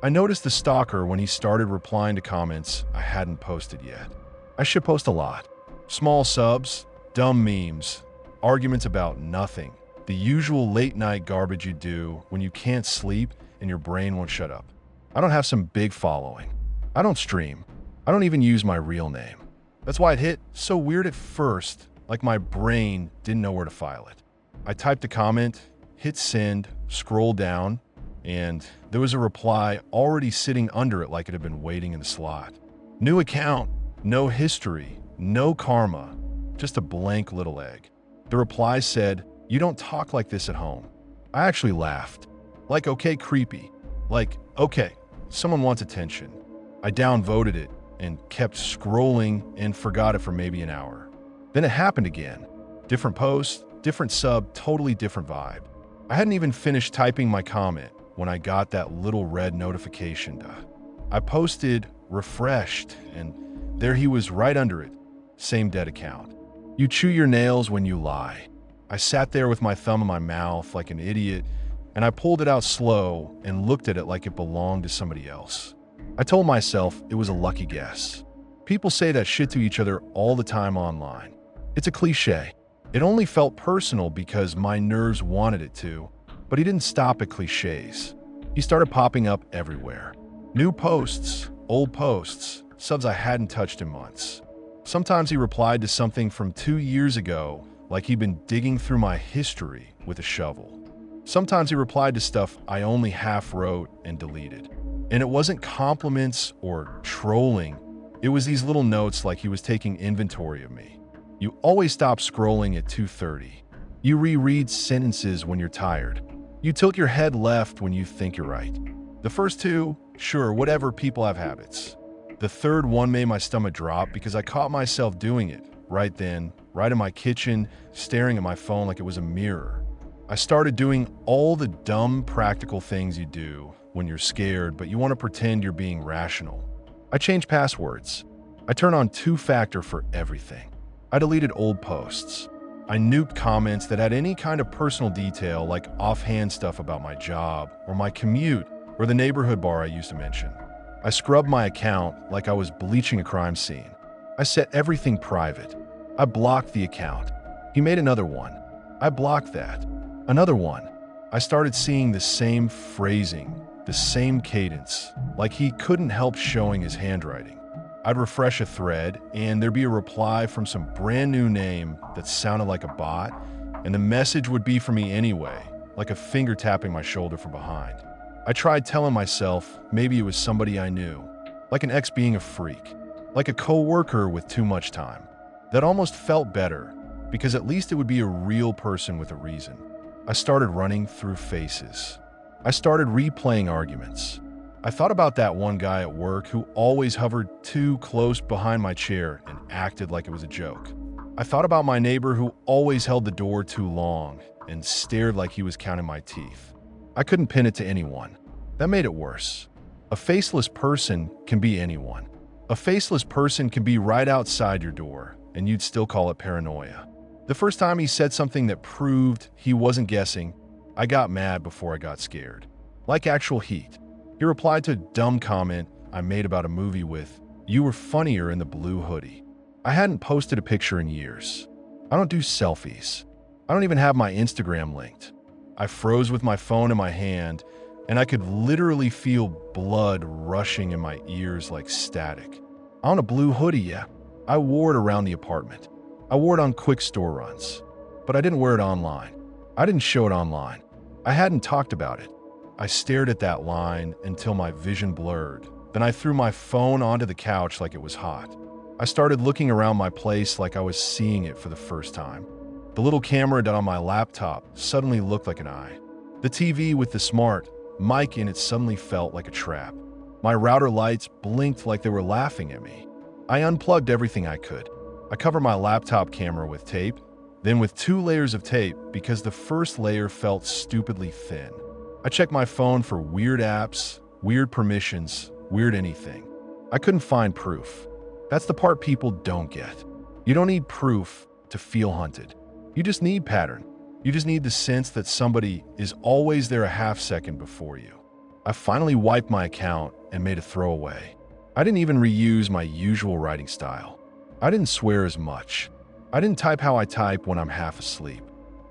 I noticed the stalker when he started replying to comments I hadn't posted yet. I should post a lot. Small subs, dumb memes, arguments about nothing. The usual late-night garbage you do when you can't sleep and your brain won't shut up. I don't have some big following. I don't stream. I don't even use my real name. That's why it hit so weird at first, like my brain didn't know where to file it. I typed a comment, hit send, scrolled down, and there was a reply already sitting under it like it had been waiting in the slot. New account, no history, no karma, just a blank little egg. The reply said, "You don't talk like this at home." I actually laughed. Like, okay, creepy. Like, okay, someone wants attention. I downvoted it and kept scrolling and forgot it for maybe an hour. Then it happened again. Different post, different sub, totally different vibe. I hadn't even finished typing my comment when I got that little red notification. I posted, refreshed, and there he was right under it. Same dead account. You chew your nails when you lie. I sat there with my thumb in my mouth like an idiot, and I pulled it out slow and looked at it like it belonged to somebody else. I told myself it was a lucky guess. People say that shit to each other all the time online. It's a cliche. It only felt personal because my nerves wanted it to, but he didn't stop at cliches. He started popping up everywhere. New posts, old posts, subs I hadn't touched in months. Sometimes he replied to something from 2 years ago, like he'd been digging through my history with a shovel. Sometimes he replied to stuff I only half wrote and deleted. And it wasn't compliments or trolling. It was these little notes like he was taking inventory of me. You always stop scrolling at 2:30. You reread sentences when you're tired. You tilt your head left when you think you're right. The first two, sure, whatever, people have habits. The third one made my stomach drop because I caught myself doing it right then, right in my kitchen, staring at my phone like it was a mirror. I started doing all the dumb practical things you do when you're scared, but you want to pretend you're being rational. I changed passwords. I turned on two-factor for everything. I deleted old posts. I nuked comments that had any kind of personal detail like offhand stuff about my job or my commute or the neighborhood bar I used to mention. I scrubbed my account like I was bleaching a crime scene. I set everything private. I blocked the account. He made another one. I blocked that. Another one. I started seeing the same phrasing, the same cadence, like he couldn't help showing his handwriting. I'd refresh a thread, and there'd be a reply from some brand new name that sounded like a bot, and the message would be for me anyway, like a finger tapping my shoulder from behind. I tried telling myself maybe it was somebody I knew, like an ex being a freak, like a co-worker with too much time. That almost felt better, because at least it would be a real person with a reason. I started running through faces. I started replaying arguments. I thought about that one guy at work who always hovered too close behind my chair and acted like it was a joke. I thought about my neighbor who always held the door too long and stared like he was counting my teeth. I couldn't pin it to anyone. That made it worse. A faceless person can be anyone. A faceless person can be right outside your door, and you'd still call it paranoia. The first time he said something that proved he wasn't guessing, I got mad before I got scared. Like actual heat. He replied to a dumb comment I made about a movie with, "You were funnier in the blue hoodie." I hadn't posted a picture in years. I don't do selfies. I don't even have my Instagram linked. I froze with my phone in my hand, and I could literally feel blood rushing in my ears like static. I own a blue hoodie, yeah. I wore it around the apartment. I wore it on quick store runs. But I didn't wear it online. I didn't show it online. I hadn't talked about it. I stared at that line until my vision blurred. Then I threw my phone onto the couch like it was hot. I started looking around my place like I was seeing it for the first time. The little camera on my laptop suddenly looked like an eye. The TV with the smart mic in it suddenly felt like a trap. My router lights blinked like they were laughing at me. I unplugged everything I could. I covered my laptop camera with tape, then with 2 layers of tape because the first layer felt stupidly thin. I checked my phone for weird apps, weird permissions, weird anything. I couldn't find proof. That's the part people don't get. You don't need proof to feel hunted. You just need pattern. You just need the sense that somebody is always there a half second before you. I finally wiped my account and made a throwaway. I didn't even reuse my usual writing style. I didn't swear as much. I didn't type how I type when I'm half asleep.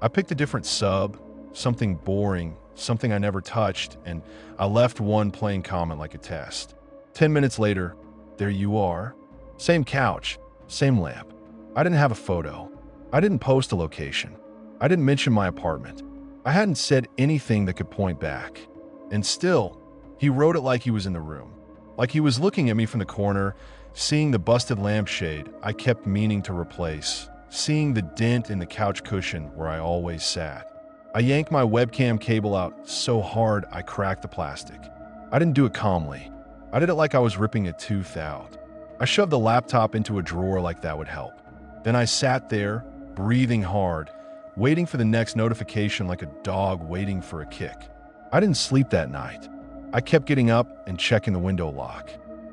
I picked a different sub, something boring, something I never touched, and I left one plain comment like a test. 10 minutes later, there you are. Same couch, same lamp. I didn't have a photo. I didn't post a location. I didn't mention my apartment. I hadn't said anything that could point back. And still, he wrote it like he was in the room. Like he was looking at me from the corner, seeing the busted lampshade I kept meaning to replace, seeing the dent in the couch cushion where I always sat. I yanked my webcam cable out so hard I cracked the plastic. I didn't do it calmly. I did it like I was ripping a tooth out. I shoved the laptop into a drawer like that would help. Then I sat there, breathing hard, waiting for the next notification like a dog waiting for a kick. I didn't sleep that night. I kept getting up and checking the window lock.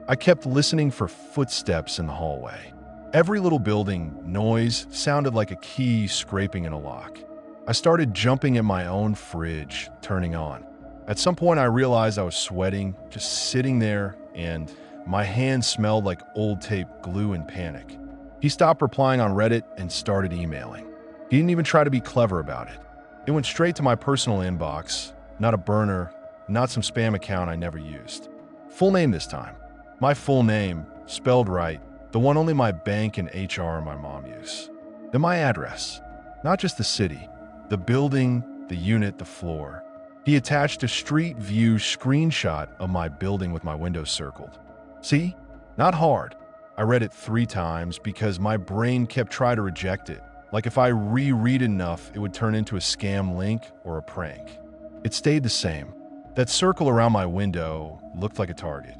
I kept listening for footsteps in the hallway. Every little building noise sounded like a key scraping in a lock. I started jumping at my own fridge, turning on. At some point I realized I was sweating, just sitting there, and my hands smelled like old tape glue in panic. He stopped replying on Reddit and started emailing. He didn't even try to be clever about it. It went straight to my personal inbox, not a burner, not some spam account I never used. Full name this time. My full name, spelled right, the one only my bank and HR and my mom use. Then my address, not just the city, the building, the unit, the floor. He attached a street view screenshot of my building with my windows circled. See? Not hard. I read it 3 times because my brain kept trying to reject it. Like if I reread enough, it would turn into a scam link or a prank. It stayed the same. That circle around my window looked like a target.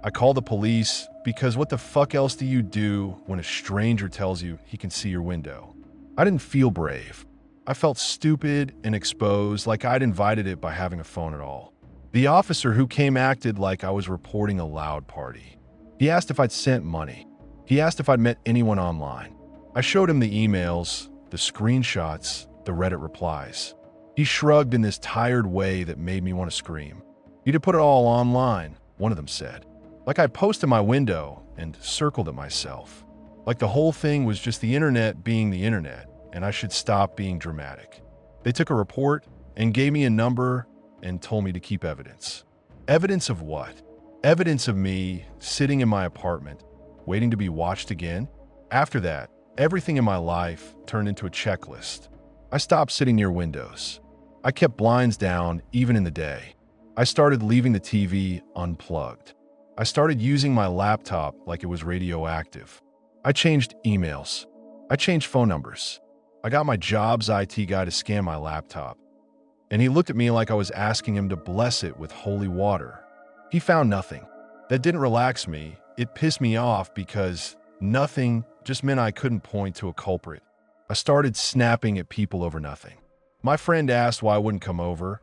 I called the police because what the fuck else do you do when a stranger tells you he can see your window? I didn't feel brave. I felt stupid and exposed, like I'd invited it by having a phone at all. The officer who came acted like I was reporting a loud party. He asked if I'd sent money. He asked if I'd met anyone online. I showed him the emails, the screenshots, the Reddit replies. He shrugged in this tired way that made me want to scream. "You'd have put it all online," one of them said. Like I posted my window and circled it myself. Like the whole thing was just the internet being the internet, and I should stop being dramatic. They took a report and gave me a number and told me to keep evidence. Evidence of what? Evidence of me sitting in my apartment, waiting to be watched again? After that, everything in my life turned into a checklist. I stopped sitting near windows. I kept blinds down even in the day. I started leaving the TV unplugged. I started using my laptop like it was radioactive. I changed emails. I changed phone numbers. I got my job's IT guy to scan my laptop. And he looked at me like I was asking him to bless it with holy water. He found nothing. That didn't relax me. It pissed me off because nothing just meant I couldn't point to a culprit. I started snapping at people over nothing. My friend asked why I wouldn't come over,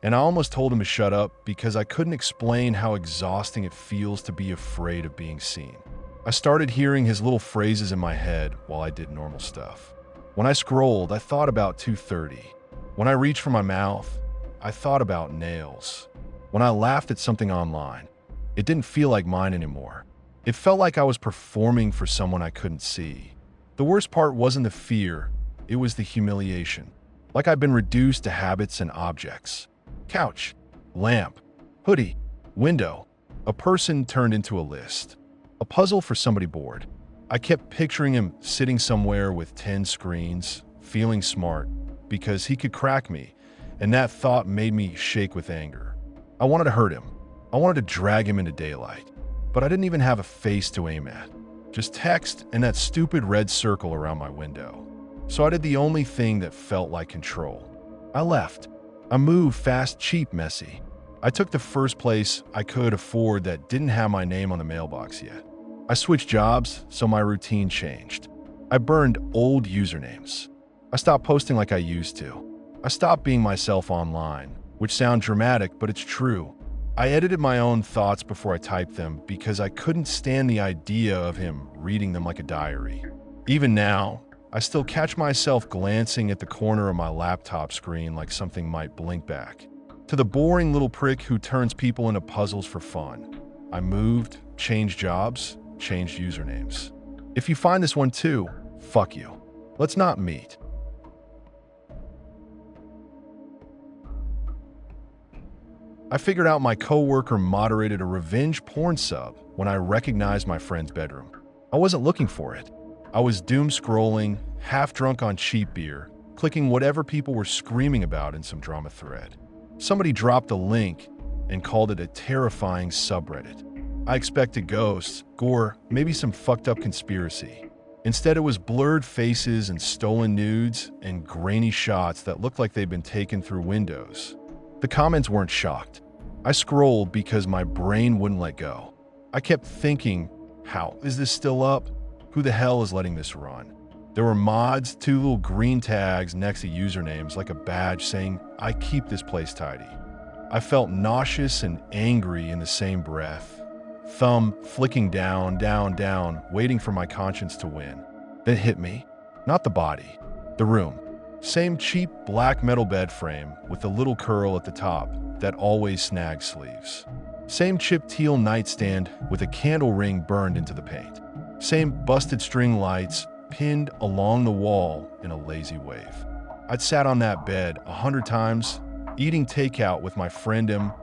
and I almost told him to shut up because I couldn't explain how exhausting it feels to be afraid of being seen. I started hearing his little phrases in my head while I did normal stuff. When I scrolled, I thought about 2:30. When I reached for my mouth, I thought about nails. When I laughed at something online, it didn't feel like mine anymore. It felt like I was performing for someone I couldn't see. The worst part wasn't the fear, it was the humiliation. Like I'd been reduced to habits and objects. Couch, lamp, hoodie, window. A person turned into a list. A puzzle for somebody bored. I kept picturing him sitting somewhere with 10 screens, feeling smart, because he could crack me, and that thought made me shake with anger. I wanted to hurt him. I wanted to drag him into daylight, but I didn't even have a face to aim at. Just text and that stupid red circle around my window. So I did the only thing that felt like control. I left. I moved fast, cheap, messy. I took the first place I could afford that didn't have my name on the mailbox yet. I switched jobs, so my routine changed. I burned old usernames. I stopped posting like I used to. I stopped being myself online, which sounds dramatic, but it's true. I edited my own thoughts before I typed them because I couldn't stand the idea of him reading them like a diary. Even now, I still catch myself glancing at the corner of my laptop screen like something might blink back. to the boring little prick who turns people into puzzles for fun. I moved, changed jobs, changed usernames. If you find this one too, fuck you. Let's not meet. I figured out my coworker moderated a revenge porn sub when I recognized my friend's bedroom. I wasn't looking for it. I was doom scrolling, half drunk on cheap beer, clicking whatever people were screaming about in some drama thread. Somebody dropped a link and called it a terrifying subreddit. I expected ghosts, gore, maybe some fucked up conspiracy. Instead, it was blurred faces and stolen nudes and grainy shots that looked like they'd been taken through windows. The comments weren't shocked. I scrolled because my brain wouldn't let go. I kept thinking, how is this still up? Who the hell is letting this run? There were mods, 2 little green tags next to usernames like a badge saying, I keep this place tidy. I felt nauseous and angry in the same breath. Thumb flicking down, down, down, waiting for my conscience to win. Then hit me. Not the body. The room. Same cheap black metal bed frame with the little curl at the top that always snags sleeves. Same chipped teal nightstand with a candle ring burned into the paint. Same busted string lights pinned along the wall in a lazy wave. I'd sat on that bed 100 times, eating takeout with my friend M,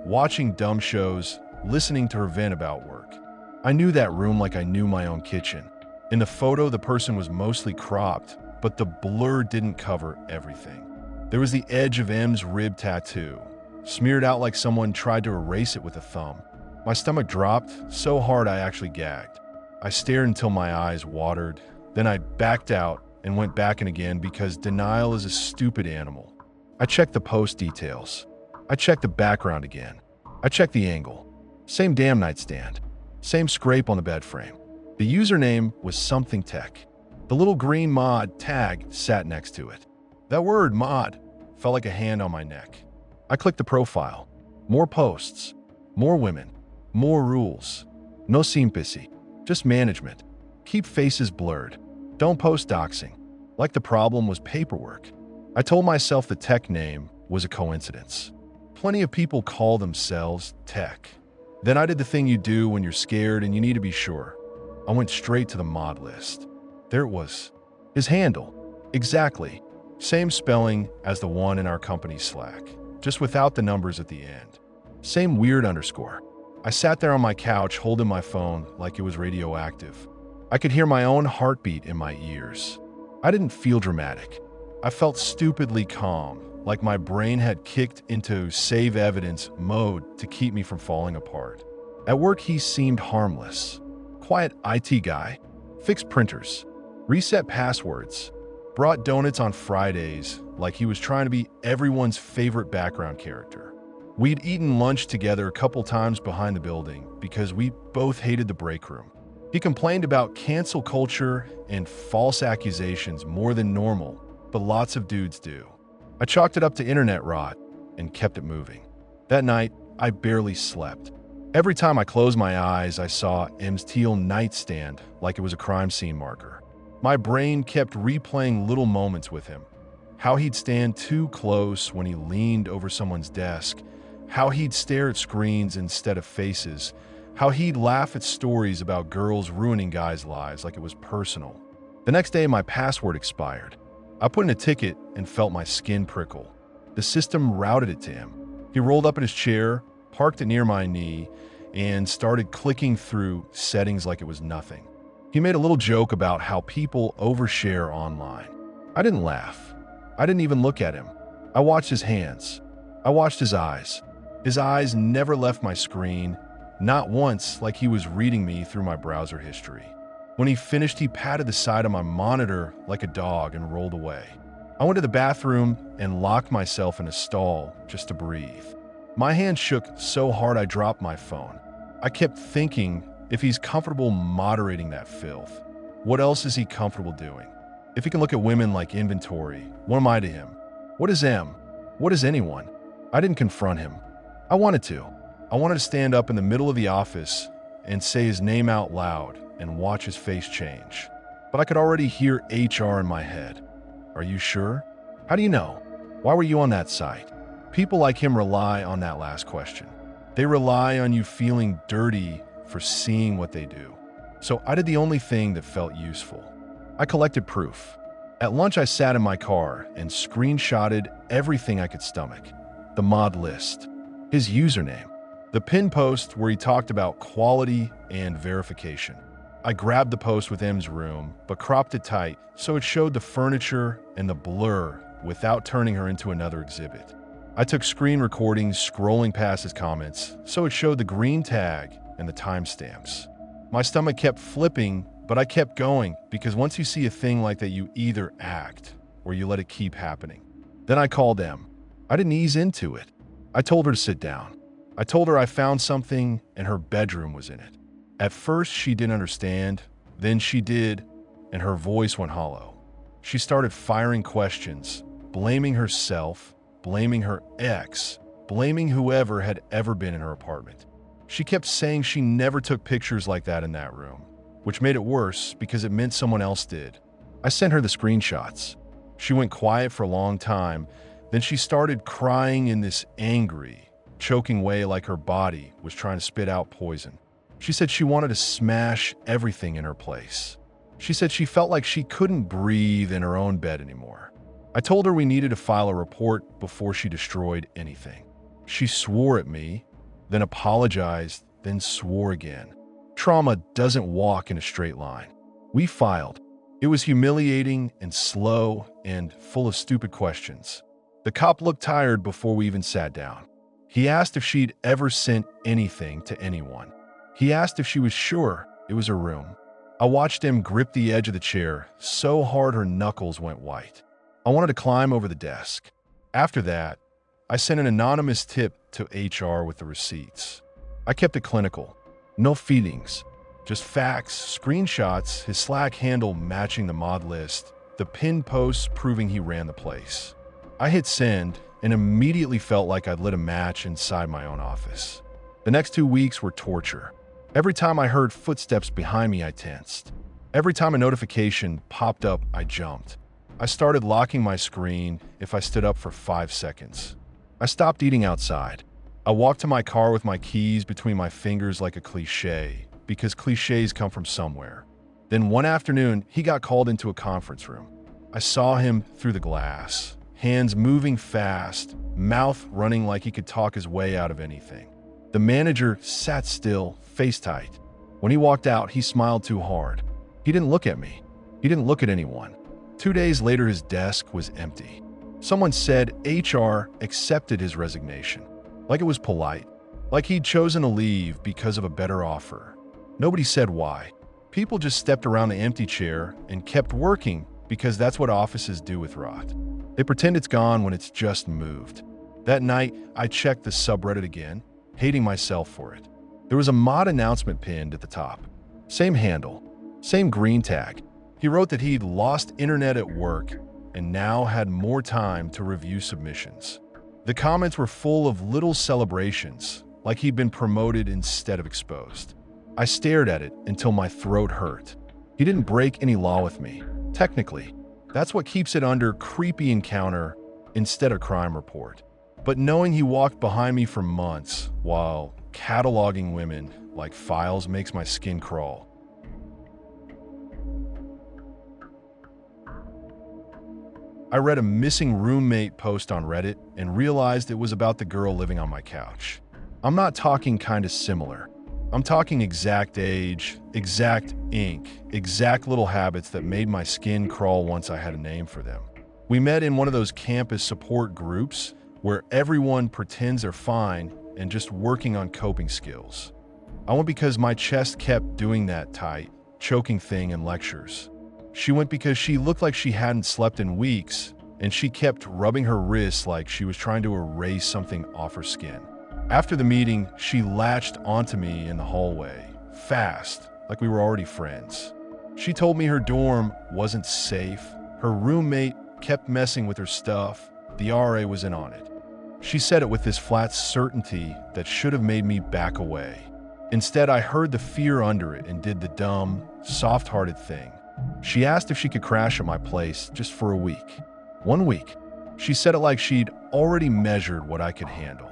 watching dumb shows, listening to her vent about work. I knew that room like I knew my own kitchen. In the photo, the person was mostly cropped, but the blur didn't cover everything. There was the edge of M's rib tattoo, smeared out like someone tried to erase it with a thumb. My stomach dropped so hard I actually gagged. I stared until my eyes watered, then I backed out and went back in again because denial is a stupid animal. I checked the post details. I checked the background again. I checked the angle. Same damn nightstand. Same scrape on the bed frame. The username was something tech. The little green mod tag sat next to it. That word, mod, felt like a hand on my neck. I clicked the profile. More posts. More women. More rules. No simplicity. Just management. Keep faces blurred. Don't post doxing. Like the problem was paperwork. I told myself the tech name was a coincidence. Plenty of people call themselves tech. Then I did the thing you do when you're scared and you need to be sure. I went straight to the mod list. There it was. His handle. Exactly. Same spelling as the one in our company's Slack, just without the numbers at the end. Same weird underscore. I sat there on my couch holding my phone like it was radioactive. I could hear my own heartbeat in my ears. I didn't feel dramatic. I felt stupidly calm, like my brain had kicked into save evidence mode to keep me from falling apart. At work, he seemed harmless. Quiet IT guy. Fixed printers. Reset passwords. Brought donuts on Fridays like he was trying to be everyone's favorite background character. We'd eaten lunch together a couple times behind the building because we both hated the break room. He complained about cancel culture and false accusations more than normal, but lots of dudes do. I chalked it up to internet rot and kept it moving. That night, I barely slept. Every time I closed my eyes, I saw M's teal nightstand like it was a crime scene marker. My brain kept replaying little moments with him. How he'd stand too close when he leaned over someone's desk. How he'd stare at screens instead of faces. How he'd laugh at stories about girls ruining guys' lives like it was personal. The next day, my password expired. I put in a ticket and felt my skin prickle. The system routed it to him. He rolled up in his chair, parked it near my knee, and started clicking through settings like it was nothing. He made a little joke about how people overshare online. I didn't laugh. I didn't even look at him. I watched his hands. I watched his eyes. His eyes never left my screen, not once, like he was reading me through my browser history. When he finished, he patted the side of my monitor like a dog and rolled away. I went to the bathroom and locked myself in a stall just to breathe. My hand shook so hard I dropped my phone. I kept thinking, if he's comfortable moderating that filth, what else is he comfortable doing? If he can look at women like inventory, what am I to him? What is M? What is anyone? I didn't confront him. I wanted to. I wanted to stand up in the middle of the office and say his name out loud and watch his face change. But I could already hear HR in my head. Are you sure? How do you know? Why were you on that site? People like him rely on that last question. They rely on you feeling dirty for seeing what they do. So I did the only thing that felt useful. I collected proof. At lunch, I sat in my car and screenshotted everything I could stomach. The mod list, his username, the pin post where he talked about quality and verification. I grabbed the post with M's room, but cropped it tight so it showed the furniture and the blur without turning her into another exhibit. I took screen recordings scrolling past his comments so it showed the green tag and the timestamps. My stomach kept flipping, but I kept going because once you see a thing like that, you either act or you let it keep happening. Then I called M. I didn't ease into it. I told her to sit down. I told her I found something and her bedroom was in it. At first, she didn't understand. Then she did, and her voice went hollow. She started firing questions, blaming herself, blaming her ex, blaming whoever had ever been in her apartment. She kept saying she never took pictures like that in that room, which made it worse because it meant someone else did. I sent her the screenshots. She went quiet for a long time. Then she started crying in this angry, choking way like her body was trying to spit out poison. She said she wanted to smash everything in her place. She said she felt like she couldn't breathe in her own bed anymore. I told her we needed to file a report before she destroyed anything. She swore at me, then apologized, then swore again. Trauma doesn't walk in a straight line. We filed. It was humiliating and slow and full of stupid questions. The cop looked tired before we even sat down. He asked if she'd ever sent anything to anyone. He asked if she was sure it was her room. I watched him grip the edge of the chair so hard her knuckles went white. I wanted to climb over the desk. After that, I sent an anonymous tip to HR with the receipts. I kept it clinical. No feelings, just facts, screenshots, his Slack handle matching the mod list, the pinned posts proving he ran the place. I hit send and immediately felt like I'd lit a match inside my own office. The next 2 weeks were torture. Every time I heard footsteps behind me, I tensed. Every time a notification popped up, I jumped. I started locking my screen if I stood up for 5 seconds. I stopped eating outside. I walked to my car with my keys between my fingers like a cliche, because cliches come from somewhere. Then one afternoon, he got called into a conference room. I saw him through the glass, hands moving fast, mouth running like he could talk his way out of anything. The manager sat still, face tight. When he walked out, he smiled too hard. He didn't look at me. He didn't look at anyone. 2 days later, his desk was empty. Someone said HR accepted his resignation, like it was polite, like he'd chosen to leave because of a better offer. Nobody said why. People just stepped around the empty chair and kept working because that's what offices do with rot. They pretend it's gone when it's just moved. That night, I checked the subreddit again, hating myself for it. There was a mod announcement pinned at the top. Same handle, same green tag. He wrote that he'd lost internet at work and now had more time to review submissions. The comments were full of little celebrations, like he'd been promoted instead of exposed. I stared at it until my throat hurt. He didn't break any law with me. Technically, that's what keeps it under creepy encounter instead of crime report. But knowing he walked behind me for months while cataloging women like files makes my skin crawl. I read a missing roommate post on Reddit and realized it was about the girl living on my couch. I'm not talking kind of similar. I'm talking exact age, exact ink, exact little habits that made my skin crawl once I had a name for them. We met in one of those campus support groups where everyone pretends they're fine and just working on coping skills. I went because my chest kept doing that tight, choking thing in lectures. She went because she looked like she hadn't slept in weeks, and she kept rubbing her wrists like she was trying to erase something off her skin. After the meeting, she latched onto me in the hallway, fast, like we were already friends. She told me her dorm wasn't safe, her roommate kept messing with her stuff, the RA was in on it. She said it with this flat certainty that should have made me back away. Instead, I heard the fear under it and did the dumb, soft-hearted thing. She asked if she could crash at my place just for a week. 1 week. She said it like she'd already measured what I could handle.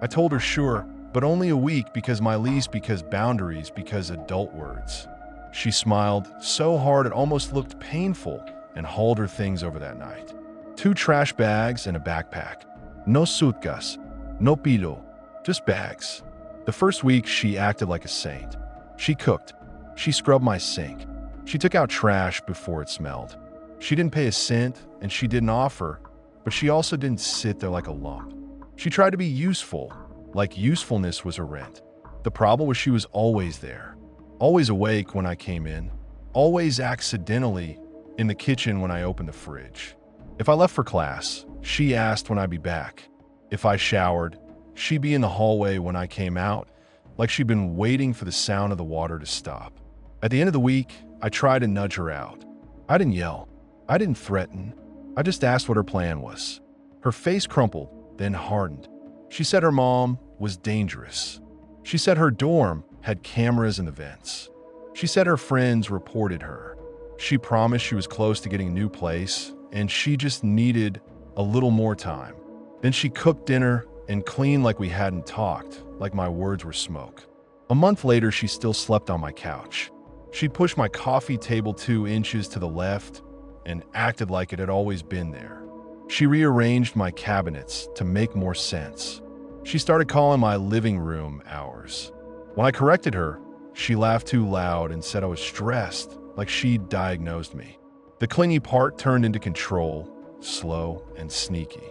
I told her sure, but only a week because my lease, because boundaries, because adult words. She smiled so hard it almost looked painful and hauled her things over that night. 2 trash bags and a backpack. No suitcase, no pillow, just bags. The first week, she acted like a saint. She cooked. She scrubbed my sink. She took out trash before it smelled. She didn't pay a cent, and she didn't offer, but she also didn't sit there like a lump. She tried to be useful, like usefulness was her rent. The problem was she was always there, always awake when I came in, always accidentally in the kitchen when I opened the fridge. If I left for class, she asked when I'd be back. If I showered, she'd be in the hallway when I came out, like she'd been waiting for the sound of the water to stop. At the end of the week, I tried to nudge her out. I didn't yell. I didn't threaten. I just asked what her plan was. Her face crumpled, then hardened. She said her mom was dangerous. She said her dorm had cameras in the vents. She said her friends reported her. She promised she was close to getting a new place, and she just needed a little more time. Then she cooked dinner and cleaned like we hadn't talked, like my words were smoke. A month later, she still slept on my couch. She'd pushed my coffee table 2 inches to the left and acted like it had always been there. She rearranged my cabinets to make more sense. She started calling my living room ours. When I corrected her, she laughed too loud and said I was stressed, like she'd diagnosed me. The clingy part turned into control, slow and sneaky.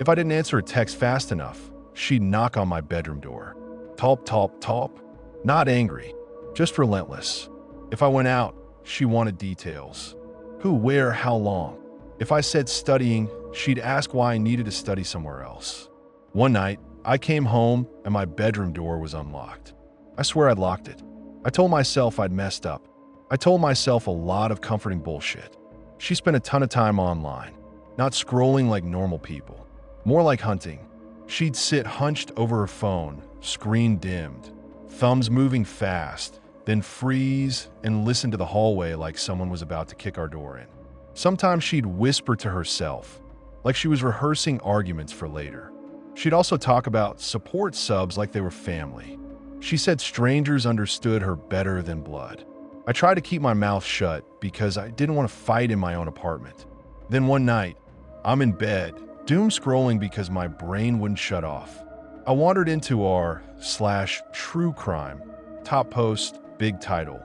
If I didn't answer a text fast enough, she'd knock on my bedroom door. Talp, talp, talp. Not angry, just relentless. If I went out, she wanted details. Who, where, how long. If I said studying, she'd ask why I needed to study somewhere else. One night, I came home and my bedroom door was unlocked. I swear I'd locked it. I told myself I'd messed up. I told myself a lot of comforting bullshit. She spent a ton of time online, not scrolling like normal people, more like hunting. She'd sit hunched over her phone, screen dimmed, thumbs moving fast, then freeze and listen to the hallway like someone was about to kick our door in. Sometimes she'd whisper to herself, like she was rehearsing arguments for later. She'd also talk about support subs like they were family. She said strangers understood her better than blood. I tried to keep my mouth shut because I didn't want to fight in my own apartment. Then one night, I'm in bed, doom scrolling because my brain wouldn't shut off. I wandered into r/true crime, top post, big title.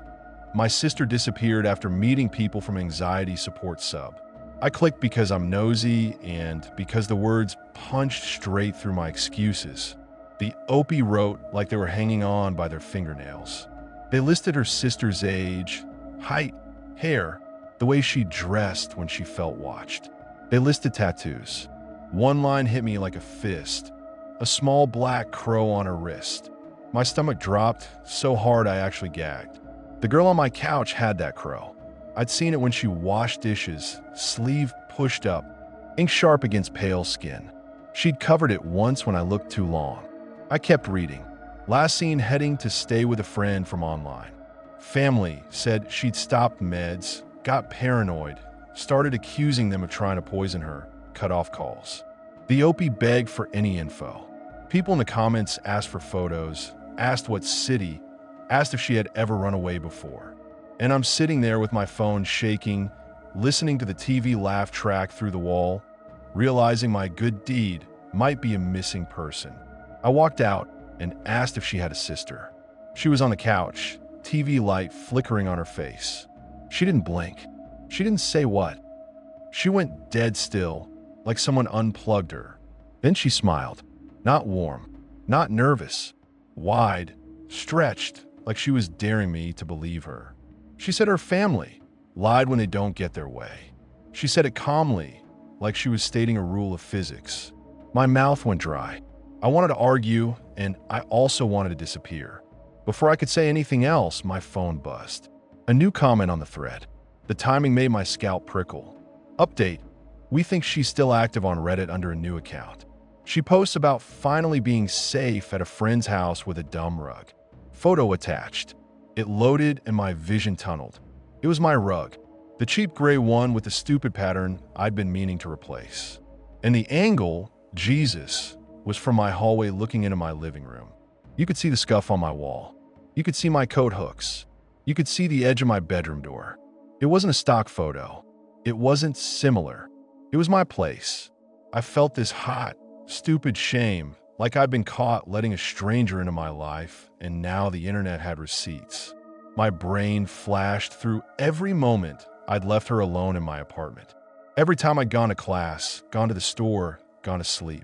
My sister disappeared after meeting people from anxiety support sub. I clicked because I'm nosy and because the words punched straight through my excuses. The OP wrote like they were hanging on by their fingernails. They listed her sister's age, height, hair, the way she dressed when she felt watched. They listed tattoos. One line hit me like a fist, a small black crow on her wrist. My stomach dropped so hard I actually gagged. The girl on my couch had that crow. I'd seen it when she washed dishes, sleeve pushed up, ink sharp against pale skin. She'd covered it once when I looked too long. I kept reading. Last seen heading to stay with a friend from online. Family said she'd stopped meds, got paranoid, started accusing them of trying to poison her, cut off calls. The OP begged for any info. People in the comments asked for photos, asked what city, asked if she had ever run away before. And I'm sitting there with my phone shaking, listening to the TV laugh track through the wall, realizing my good deed might be a missing person. I walked out and asked if she had a sister. She was on the couch, TV light flickering on her face. She didn't blink. She didn't say what. She went dead still, like someone unplugged her. Then she smiled. Not warm, not nervous, wide, stretched, like she was daring me to believe her. She said her family lied when they don't get their way. She said it calmly, like she was stating a rule of physics. My mouth went dry. I wanted to argue, and I also wanted to disappear. Before I could say anything else, my phone buzzed. A new comment on the thread. The timing made my scalp prickle. Update. We think she's still active on Reddit under a new account. She posts about finally being safe at a friend's house with a dumb rug. Photo attached. It loaded and my vision tunneled. It was my rug, the cheap gray one with the stupid pattern I'd been meaning to replace. And the angle Jesus was from my hallway looking into my living room. You could see the scuff on my wall. You could see my coat hooks. You could see the edge of my bedroom door. It wasn't a stock photo. It wasn't similar. It was my place. I felt this hot, stupid shame, like I'd been caught letting a stranger into my life, and now the internet had receipts. My brain flashed through every moment I'd left her alone in my apartment. Every time I'd gone to class, gone to the store, gone to sleep.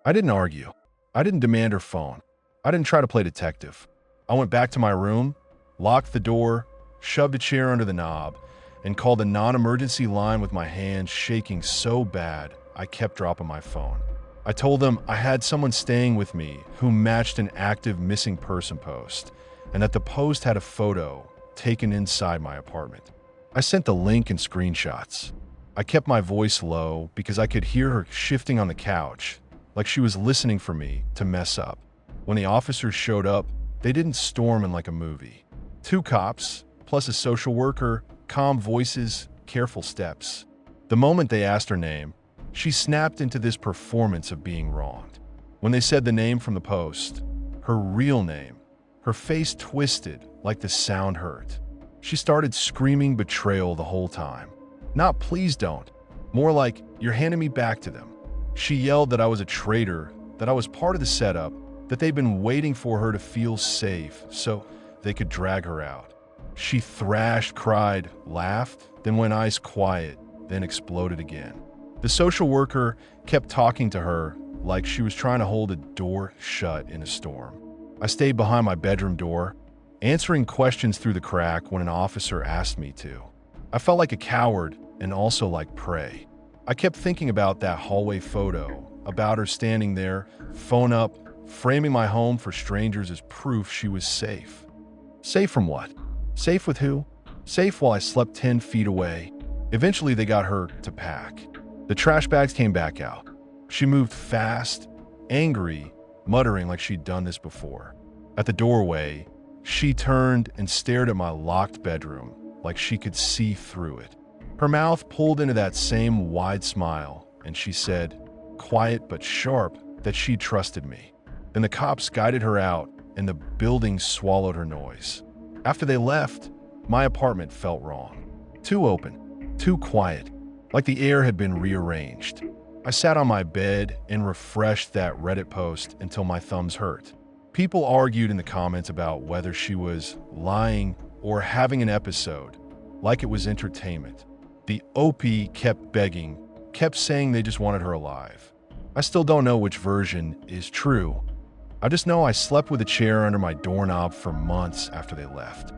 I didn't argue. I didn't demand her phone. I didn't try to play detective. I went back to my room, locked the door, shoved a chair under the knob, and called a non-emergency line with my hands shaking so bad I kept dropping my phone. I told them I had someone staying with me who matched an active missing person post, and that the post had a photo taken inside my apartment. I sent the link and screenshots. I kept my voice low because I could hear her shifting on the couch, like she was listening for me to mess up. When the officers showed up, they didn't storm in like a movie. 2 cops, plus a social worker, calm voices, careful steps. The moment they asked her name, she snapped into this performance of being wronged. When they said the name from the post, her real name, her face twisted like the sound hurt. She started screaming betrayal the whole time. Not please don't, more like you're handing me back to them. She yelled that I was a traitor, that I was part of the setup, that they'd been waiting for her to feel safe so they could drag her out. She thrashed, cried, laughed, then went ice quiet, then exploded again. The social worker kept talking to her like she was trying to hold a door shut in a storm. I stayed behind my bedroom door, answering questions through the crack when an officer asked me to. I felt like a coward and also like prey. I kept thinking about that hallway photo, about her standing there, phone up, framing my home for strangers as proof she was safe. Safe from what? Safe with who? Safe while I slept 10 feet away. Eventually they got her to pack. The trash bags came back out. She moved fast, angry, muttering like she'd done this before. At the doorway, she turned and stared at my locked bedroom like she could see through it. Her mouth pulled into that same wide smile, and she said, quiet but sharp, that she trusted me. Then the cops guided her out, and the building swallowed her noise. After they left, my apartment felt wrong. Too open, too quiet, like the air had been rearranged. I sat on my bed and refreshed that Reddit post until my thumbs hurt. People argued in the comments about whether she was lying or having an episode, like it was entertainment. The OP kept begging, kept saying they just wanted her alive. I still don't know which version is true. I just know I slept with a chair under my doorknob for months after they left.